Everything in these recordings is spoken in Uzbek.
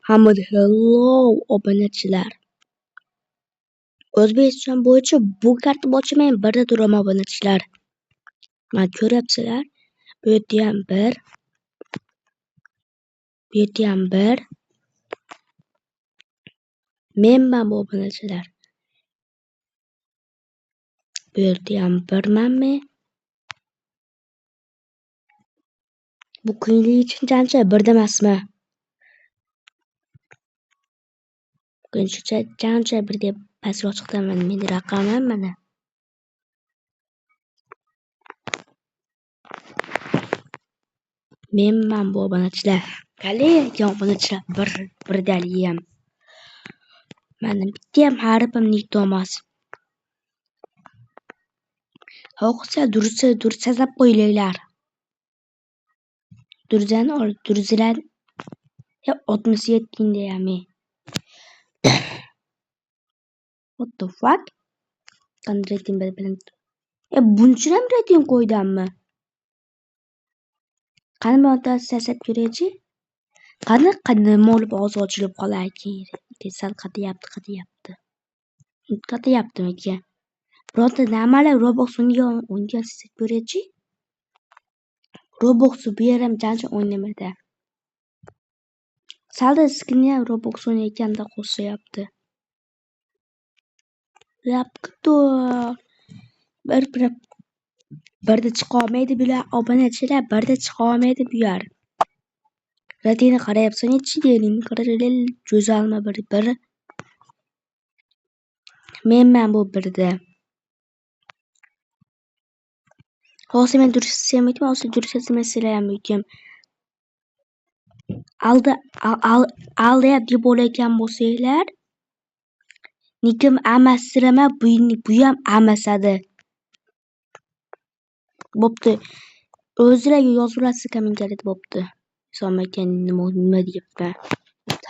Hamid hello obunachilar. O'zbekiston bo'yicha bu kartni ochmayman, birda turaman obunachilar. Mana ko'ryapsizlar. Bu yerda ham 1, bu yerda ham 1. Menman bu obunachilar. Bu yerda ham 1man men. Bu kunlik uchun qancha? Birda emasmi? Kuncha qancha birga pastroq chiqaman. Meni raqamim mana. Menman bu obunachilar. Qanday obunachilar birdaliyam. Mana bitta ham harfim niktomas. Xo'sa dursa sazlab qo'yinglar. Durzani ol, durzilar 67 deyami. What the fuck? Qanday reyting bilan. Buncham reyting qo'ydimmi? Qani bundan sasab ko'raychi. Qani molib og'zi ochilib qolarkin. Sal qatyapti. Qatyaptimi ekan? Bironta nimalar Roblox o'ynagan sasab ko'raychi. Roblox bu yerim qancha o'ynamadi. Salda skinni ham Roblox o'ynaganda qo'shyapti. Yapto. Birda chiqa olmaydi bular obunachilar, birda chiqa olmaydi bu yer. Ratini qarayapsan-chi deyling, qaraylar, go'zalmi bir. Menman bu birda. Hozir men durishsam ekan, hozir durishsam ham ekan. Alda deb o'ylagan bo'lsanglar, nikim amastirama, bu ham amasadi. Bo'pti. O'zingizlar yozaverasiz kommentariyada bo'pti. Isom ekan nima deyapman.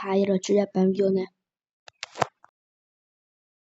Xayr, ochilyapman videoni.